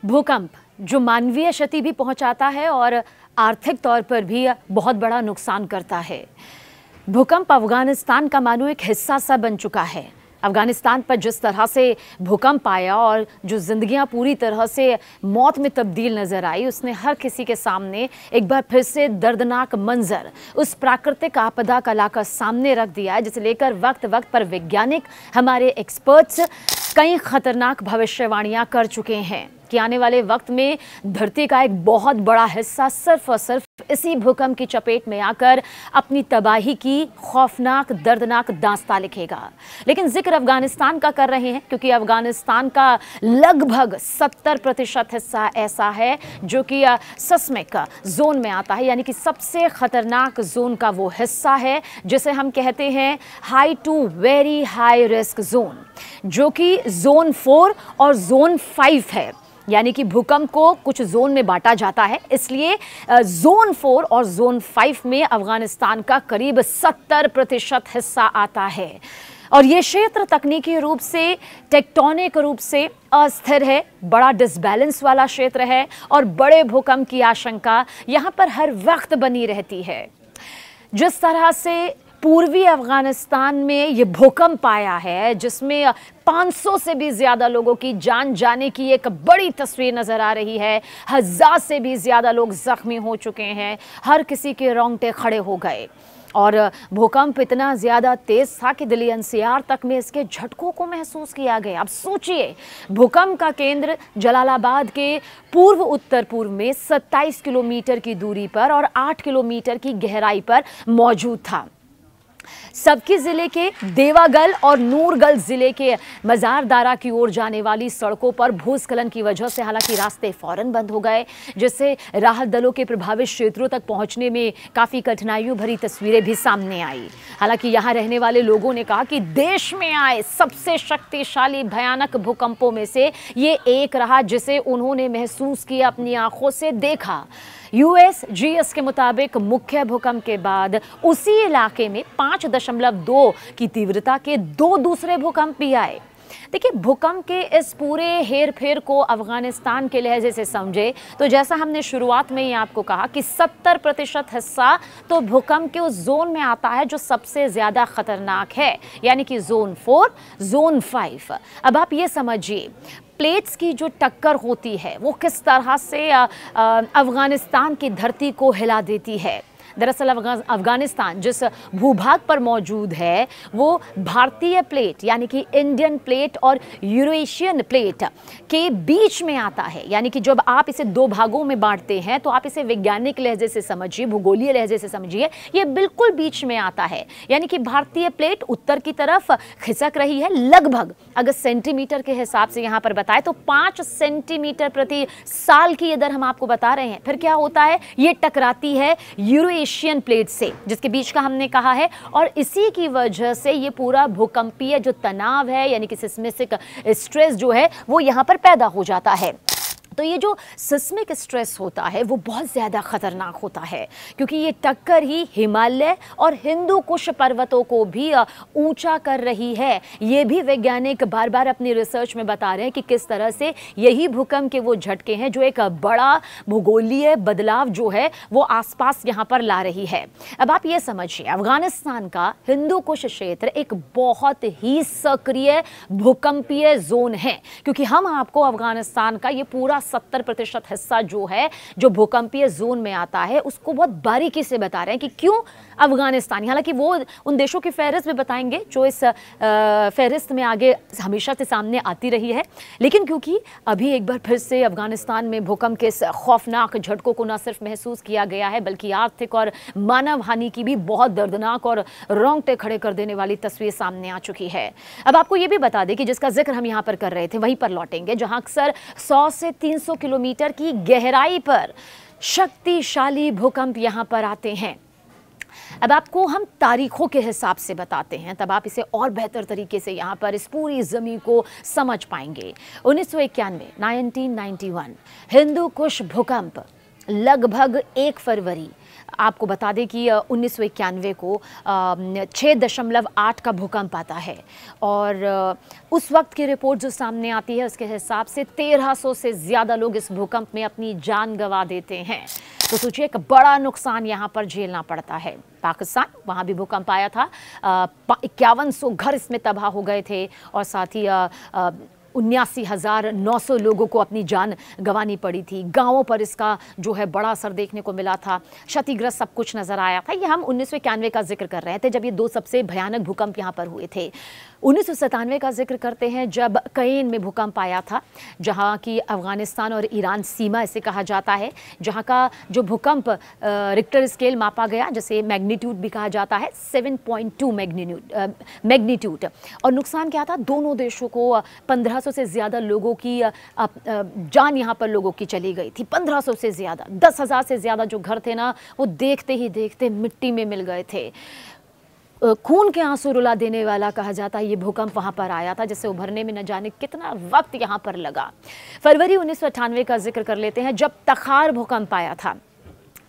भूकंप जो मानवीय क्षति भी पहुंचाता है और आर्थिक तौर पर भी बहुत बड़ा नुकसान करता है। भूकंप अफगानिस्तान का मानो एक हिस्सा सा बन चुका है। अफगानिस्तान पर जिस तरह से भूकंप आया और जो जिंदगियां पूरी तरह से मौत में तब्दील नजर आई, उसने हर किसी के सामने एक बार फिर से दर्दनाक मंजर उस प्राकृतिक आपदा कला का सामने रख दिया है, जिसे लेकर वक्त वक्त पर वैज्ञानिक, हमारे एक्सपर्ट्स कई खतरनाक भविष्यवाणियां कर चुके हैं कि आने वाले वक्त में धरती का एक बहुत बड़ा हिस्सा सिर्फ और सिर्फ इसी भूकंप की चपेट में आकर अपनी तबाही की खौफनाक, दर्दनाक दास्तां लिखेगा। लेकिन जिक्र अफगानिस्तान का कर रहे हैं क्योंकि अफगानिस्तान का लगभग 70% हिस्सा ऐसा है जो कि सिस्मिक जोन में आता है, यानी कि सबसे खतरनाक जोन का वो हिस्सा है जिसे हम कहते हैं high to very high risk zone, जो कि जोन 4 और जोन 5 है। यानी कि भूकंप को कुछ जोन में बांटा जाता है, इसलिए जोन 4 और जोन 5 में अफगानिस्तान का करीब 70% हिस्सा आता है। और ये क्षेत्र तकनीकी रूप से, टेक्टोनिक रूप से अस्थिर है, बड़ा डिसबैलेंस वाला क्षेत्र है और बड़े भूकंप की आशंका यहाँ पर हर वक्त बनी रहती है। जिस तरह से पूर्वी अफगानिस्तान में ये भूकंप आया है, जिसमें 500 से भी ज्यादा लोगों की जान जाने की एक बड़ी तस्वीर नजर आ रही है, 1000 से भी ज्यादा लोग जख्मी हो चुके हैं, हर किसी के रोंगटे खड़े हो गए। और भूकंप इतना ज्यादा तेज था कि दिल्ली एनसीआर तक में इसके झटकों को महसूस किया गया। अब सोचिए, भूकंप का केंद्र जलालाबाद के पूर्व उत्तर पूर्व में 27 किलोमीटर की दूरी पर और 8 किलोमीटर की गहराई पर मौजूद था। सबकी जिले के देवागल और नूरगल जिले के मजारदारा की ओर जाने वाली सड़कों पर भूस्खलन की वजह से हालांकि रास्ते फौरन बंद हो गए, जिससे राहत दलों के प्रभावित क्षेत्रों तक पहुंचने में काफी कठिनाइयों भरी तस्वीरें भी सामने आई। हालांकि यहां रहने वाले लोगों ने कहा कि देश में आए सबसे शक्तिशाली भयानक भूकंपों में से ये एक रहा जिसे उन्होंने महसूस किया, अपनी आंखों से देखा। USGS के मुताबिक मुख्य भूकंप के बाद उसी इलाके में 5.2 की तीव्रता के 2 दूसरे भूकंप भी आए। देखिए, भूकंप के इस पूरे हेर फेर को अफगानिस्तान के लहजे से समझे तो जैसा हमने शुरुआत में ही आपको कहा कि 70% हिस्सा तो भूकंप के उस जोन में आता है जो सबसे ज्यादा खतरनाक है, यानी कि जोन 4, जोन 5। अब आप ये समझिए, प्लेट्स की जो टक्कर होती है वो किस तरह से अफगानिस्तान की धरती को हिला देती है। दरअसल अफगानिस्तान जिस भूभाग पर मौजूद है वो भारतीय प्लेट यानी कि इंडियन प्लेट और यूरेशियन प्लेट के बीच में आता है। यानी कि जब आप इसे 2 भागों में बांटते हैं तो आप इसे वैज्ञानिक लहजे से समझिए, भूगोलीय लहजे से समझिए, ये बिल्कुल बीच में आता है। यानी कि भारतीय प्लेट उत्तर की तरफ खिसक रही है, लगभग अगर सेंटीमीटर के हिसाब से यहाँ पर बताए तो 5 सेंटीमीटर प्रति साल की दर हम आपको बता रहे हैं। फिर क्या होता है, ये टकराती है यूरेशियन प्लेट से जिसके बीच का हमने कहा है, और इसी की वजह से ये पूरा भूकंपीय जो तनाव है यानी कि सिस्मिक स्ट्रेस जो है वो यहाँ पर पैदा हो जाता है। तो ये जो सिस्मिक स्ट्रेस होता है वो बहुत ज़्यादा खतरनाक होता है क्योंकि ये टक्कर ही हिमालय और हिंदू कुश पर्वतों को भी ऊंचा कर रही है। ये भी वैज्ञानिक बार बार अपनी रिसर्च में बता रहे हैं कि किस तरह से यही भूकंप के वो झटके हैं जो एक बड़ा भूगोलीय बदलाव जो है वो आसपास यहाँ पर ला रही है। अब आप ये समझिए, अफगानिस्तान का हिंदू कुश क्षेत्र एक बहुत ही सक्रिय भूकंपीय जोन है क्योंकि हम आपको अफगानिस्तान का ये पूरा 70% हिस्सा जो है जो भूकंपीय जोन में आता है उसको बहुत बारीकी से बता रहे हैं कि क्यों अफगानिस्तान। हालांकि वो उन देशों की फहरिस्त भी बताएंगे जो इस फहरिस्त में आगे हमेशा से सामने आती रही है, लेकिन क्योंकि अभी एक बार फिर से अफगानिस्तान में भूकंप के इस खौफनाक झटकों को न सिर्फ महसूस किया गया है बल्कि आर्थिक और मानव हानि की भी बहुत दर्दनाक और रोंगटे खड़े कर देने वाली तस्वीर सामने आ चुकी है। अब आपको ये भी बता दें कि जिसका जिक्र हम यहाँ पर कर रहे थे वहीं पर लौटेंगे जहां अक्सर 100 से 300 किलोमीटर की गहराई पर शक्तिशाली भूकंप यहां पर आते हैं। अब आपको हम तारीखों के हिसाब से बताते हैं, तब आप इसे और बेहतर तरीके से यहां पर इस पूरी जमीन को समझ पाएंगे। 1991 1991 हिंदू कुश भूकंप लगभग 1 फरवरी आपको बता दें कि 1991 को 6.8 का भूकंप आता है और उस वक्त की रिपोर्ट जो सामने आती है उसके हिसाब से 1300 से ज़्यादा लोग इस भूकंप में अपनी जान गंवा देते हैं। तो सोचिए एक बड़ा नुकसान यहाँ पर झेलना पड़ता है। पाकिस्तान, वहाँ भी भूकंप आया था, 5100 घर इसमें तबाह हो गए थे और साथ ही 79,900 लोगों को अपनी जान गंवानी पड़ी थी। गांवों पर इसका जो है बड़ा असर देखने को मिला था, क्षतिग्रस्त सब कुछ नजर आया था। ये हम 1991 का जिक्र कर रहे थे जब ये दो सबसे भयानक भूकंप यहाँ पर हुए थे। 1997 का जिक्र करते हैं जब कैन में भूकंप आया था, जहाँ की अफगानिस्तान और ईरान सीमा इसे कहा जाता है, जहाँ का जो भूकंप रिक्टर स्केल मापा गया जिसे मैग्नीट्यूड भी कहा जाता है 7.2 मैग्नीट्यूड। और नुकसान क्या था, दोनों देशों को 1500 से ज़्यादा लोगों की जान यहाँ पर लोगों की चली गई थी। 1500 से ज़्यादा, 10,000 से ज़्यादा जो घर थे ना वो देखते ही देखते मिट्टी में मिल गए थे। खून के आंसू रुला देने वाला कहा जाता है ये भूकंप वहाँ पर आया था, जिससे उभरने में न जाने कितना वक्त यहाँ पर लगा। फरवरी 1998 का जिक्र कर लेते हैं जब तखार भूकंप आया था।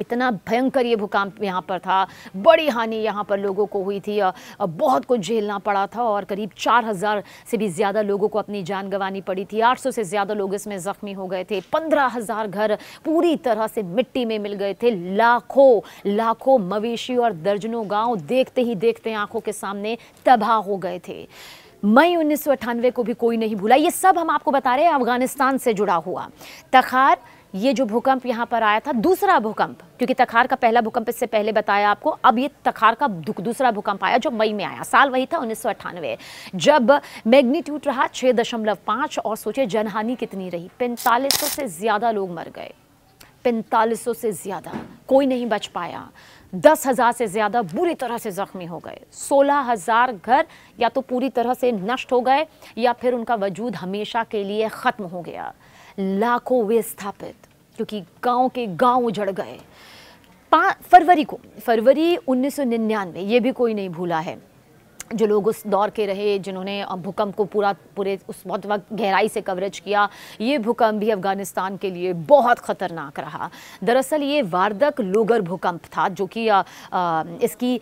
इतना भयंकर ये भूकंप यहाँ पर था, बड़ी हानि यहाँ पर लोगों को हुई थी, बहुत कुछ झेलना पड़ा था और करीब 4000 से भी ज़्यादा लोगों को अपनी जान गंवानी पड़ी थी। 800 से ज़्यादा लोग इसमें ज़ख्मी हो गए थे। 15,000 घर पूरी तरह से मिट्टी में मिल गए थे। लाखों मवेशी और दर्जनों गांव देखते ही देखते आंखों के सामने तबाह हो गए थे। मई 1998 को भी कोई नहीं भूला। ये सब हम आपको बता रहे हैं अफगानिस्तान से जुड़ा हुआ। तखार, ये जो भूकंप यहाँ पर आया था, दूसरा भूकंप, क्योंकि तखार का पहला भूकंप इससे पहले बताया आपको, अब ये तखार का दूसरा भूकंप आया जो मई में आया। साल वही था 1998, जब मैग्नीट्यूड रहा 6.5 और सोचिए जनहानि कितनी रही, 4500 से ज़्यादा लोग मर गए। 4500 से ज़्यादा, कोई नहीं बच पाया। 10,000 से ज़्यादा बुरी तरह से ज़ख्मी हो गए। 16,000 घर या तो पूरी तरह से नष्ट हो गए या फिर उनका वजूद हमेशा के लिए ख़त्म हो गया। लाखों विस्थापित, क्योंकि गांव के गांव उजड़ गए। फरवरी 1999, ये भी कोई नहीं भूला है। जो लोग उस दौर के रहे, जिन्होंने भूकंप को पूरे उस बहुत वक्त गहराई से कवरेज किया, ये भूकंप भी अफगानिस्तान के लिए बहुत ख़तरनाक रहा। दरअसल ये वार्दक लोगर भूकंप था, जो कि इसकी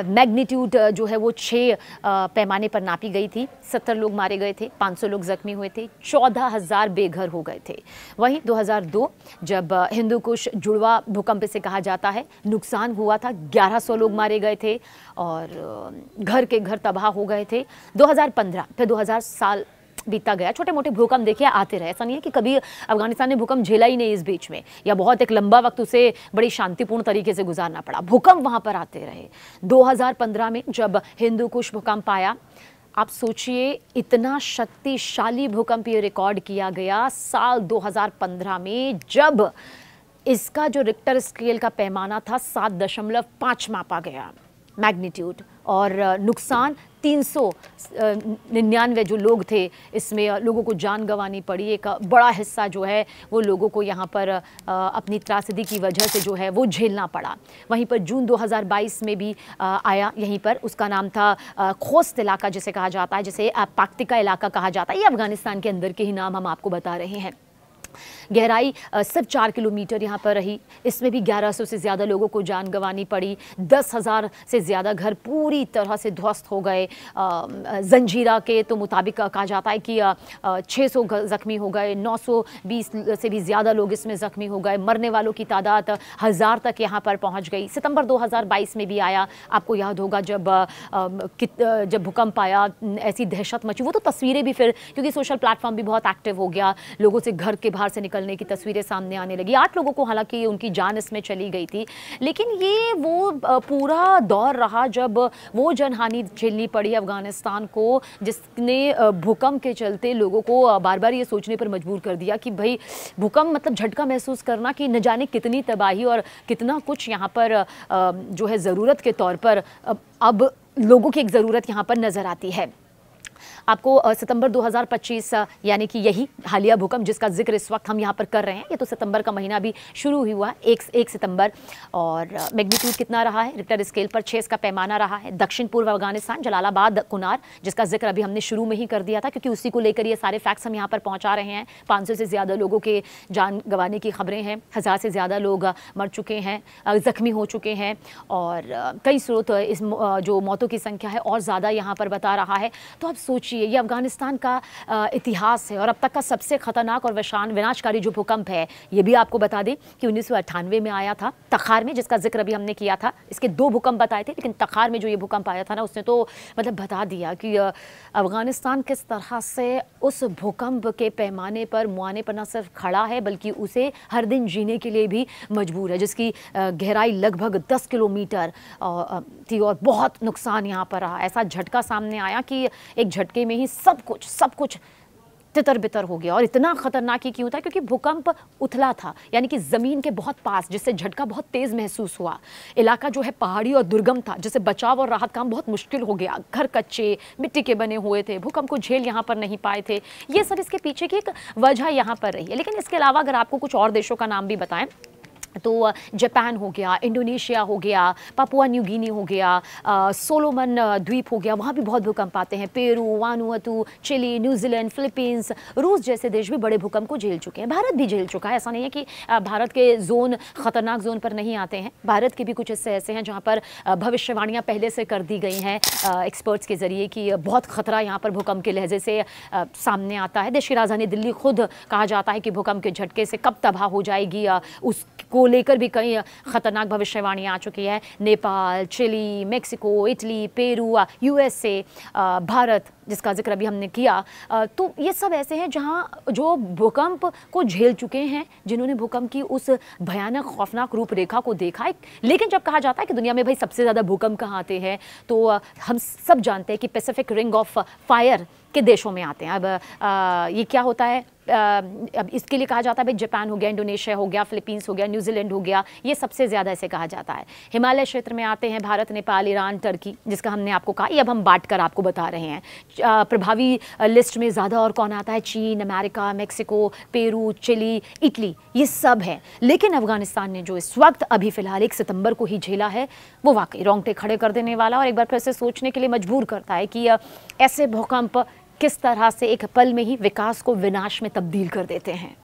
मैग्नीट्यूड जो है वो 6 पैमाने पर नापी गई थी। 70 लोग मारे गए थे, 500 लोग ज़ख्मी हुए थे, 14,000 बेघर हो गए थे। वहीं 2002 जब हिंदू कुश जुड़वा भूकंप इसे कहा जाता है, नुकसान हुआ था, 1100 लोग मारे गए थे और घर घर तबाह हो गए थे। 2015 फिर 2000 साल बीता गया, छोटे मोटे भूकंप देखिए आते रहे। ऐसा नहीं है कि कभी अफगानिस्तान ने भूकंप झेला ही नहीं इस बीच में, या बहुत एक लंबा वक्त उसे बड़ी शांतिपूर्ण तरीके से गुजारना पड़ा। भूकंप वहां पर आते रहे। 2015 में जब हिंदू कुश भूकंप आया, आप सोचिए इतना शक्तिशाली भूकंप ये रिकॉर्ड किया गया साल 2015 में, जब इसका जो रिक्टर स्केल का पैमाना था 7.5 मापा गया मैग्नीट्यूड, और नुकसान 399 जो लोग थे, इसमें लोगों को जान गंवानी पड़ी। एक बड़ा हिस्सा जो है वो लोगों को यहाँ पर अपनी त्रासदी की वजह से जो है वो झेलना पड़ा। वहीं पर जून 2022 में भी आया, यहीं पर उसका नाम था खोस्त इलाका जिसे कहा जाता है, जिसे पाक्तिका इलाका कहा जाता है। ये अफगानिस्तान के अंदर के ही नाम हम आपको बता रहे हैं। गहराई सिर्फ 4 किलोमीटर यहाँ पर रही। इसमें भी 1100 से ज़्यादा लोगों को जान गंवानी पड़ी। 10,000 से ज़्यादा घर पूरी तरह से ध्वस्त हो गए। जंजीरा के तो मुताबिक कहा जाता है कि 600 ज़ख्मी हो गए, 920 से भी ज़्यादा लोग इसमें ज़ख्मी हो गए। मरने वालों की तादाद 1000 तक यहाँ पर पहुँच गई। सितंबर 2022 में भी आया, आपको याद होगा जब भूकंप आया, ऐसी दहशत मची। वो तो तस्वीरें भी फिर, क्योंकि सोशल प्लेटफॉर्म भी बहुत एक्टिव हो गया, लोगों से घर के बाहर से निकलने की तस्वीरें सामने आने लगी। 8 लोगों को हालांकि उनकी जान इसमें चली गई थी, लेकिन ये वो पूरा दौर रहा जब वो जनहानि झेलनी पड़ी अफगानिस्तान को, जिसने भूकंप के चलते लोगों को बार बार ये सोचने पर मजबूर कर दिया कि भाई भूकंप मतलब झटका महसूस करना कि न जाने कितनी तबाही और कितना कुछ यहाँ पर जो है ज़रूरत के तौर पर अब लोगों की एक ज़रूरत यहाँ पर नज़र आती है। आपको सितंबर 2025 यानी कि यही हालिया भूकंप जिसका जिक्र इस वक्त हम यहाँ पर कर रहे हैं, ये तो सितंबर का महीना भी शुरू ही हुआ, 1 सितंबर। और मैग्नीट्यूड कितना रहा है रिक्टर स्केल पर? 6 का पैमाना रहा है। दक्षिण पूर्व अफगानिस्तान, जलालाबाद, कुनार, जिसका जिक्र अभी हमने शुरू में ही कर दिया था, क्योंकि उसी को लेकर ये सारे फैक्ट्स हम यहाँ पर पहुँचा रहे हैं। 500 से ज़्यादा लोगों के जान गंवाने की खबरें हैं, 1000 से ज़्यादा लोग मर चुके हैं, ज़ख्मी हो चुके हैं, और कई स्रोत इस जो मौतों की संख्या है और ज़्यादा यहाँ पर बता रहा है। तो आप सोचिए, ये अफगानिस्तान का इतिहास है और अब तक का सबसे खतरनाक और विनाशकारी जो भूकंप है। ये भी आपको बता दें कि 1998 में आया था तखार में, जिसका जिक्र अभी हमने किया था। इसके 2 भूकंप बताए थे, लेकिन तखार में जो ये भूकंप आया था ना, उसने तो मतलब बता दिया कि अफगानिस्तान किस तरह से उस भूकंप के पैमाने पर मुआने पर न सिर्फ खड़ा है, बल्कि उसे हर दिन जीने के लिए भी मजबूर है, जिसकी गहराई लगभग 10 किलोमीटर थी और बहुत नुकसान यहाँ पर रहा। ऐसा झटका सामने आया कि एक झटके में ही सब कुछ तितर बितर हो गया। और इतना खतरनाक ही क्यों था? क्योंकि भूकंप उथला था, यानी कि ज़मीन के बहुत पास, जिससे झटका बहुत तेज़ महसूस हुआ। इलाका जो है पहाड़ी और दुर्गम था, जिससे बचाव और राहत काम बहुत मुश्किल हो गया। घर कच्चे मिट्टी के बने हुए थे, भूकंप को झेल यहाँ पर नहीं पाए थे। ये सब इसके पीछे की एक वजह यहाँ पर रही है। लेकिन इसके अलावा अगर आपको कुछ और देशों का नाम भी बताएं तो जापान हो गया, इंडोनेशिया हो गया, पापुआ न्यू गिनी हो गया, सोलोमन द्वीप हो गया, वहाँ भी बहुत भूकंप आते हैं। Peru, Vanuatu, Chile, New Zealand, Philippines, रूस जैसे देश भी बड़े भूकंप को झेल चुके हैं। भारत भी झेल चुका है। ऐसा नहीं है कि भारत के जोन खतरनाक जोन पर नहीं आते हैं। भारत के भी कुछ हिस्से ऐसे हैं जहाँ पर भविष्यवाणियाँ पहले से कर दी गई हैं एक्सपर्ट्स के जरिए कि बहुत खतरा यहाँ पर भूकंप के लहजे से सामने आता है। देश की राजधानी दिल्ली खुद कहा जाता है कि भूकंप के झटके से कब तबाह हो जाएगी, उसको लेकर भी कई खतरनाक भविष्यवाणियां आ चुकी है। Nepal, Chile, Mexico, Italy, Peru, USA, Bharat जिसका जिक्र अभी हमने किया। तो ये सब ऐसे हैं जहां जो भूकंप को झेल चुके हैं, जिन्होंने भूकंप की उस भयानक खौफनाक रूपरेखा को देखा है। लेकिन जब कहा जाता है कि दुनिया में भाई सबसे ज़्यादा भूकंप कहाँ आते हैं, तो हम सब जानते हैं कि पैसिफिक रिंग ऑफ फायर के देशों में आते हैं। अब ये क्या होता है? अब इसके लिए कहा जाता है भाई जापान हो गया, इंडोनेशिया हो गया, फिलीपींस हो गया, न्यूजीलैंड हो गया, ये सबसे ज़्यादा ऐसे कहा जाता है। हिमालय क्षेत्र में आते हैं भारत, नेपाल, ईरान, टर्की, जिसका हमने आपको कहा। ये अब हम बांट कर आपको बता रहे हैं। प्रभावी लिस्ट में ज़्यादा और कौन आता है? चीन, America, Mexico, Peru, Chile, Italy, ये सब है। लेकिन अफगानिस्तान ने जो इस वक्त अभी फ़िलहाल 1 सितंबर को ही झेला है, वो वाकई रोंगटे खड़े कर देने वाला और एक बार फिर से सोचने के लिए मजबूर करता है कि ऐसे भूकंप किस तरह से एक पल में ही विकास को विनाश में तब्दील कर देते हैं।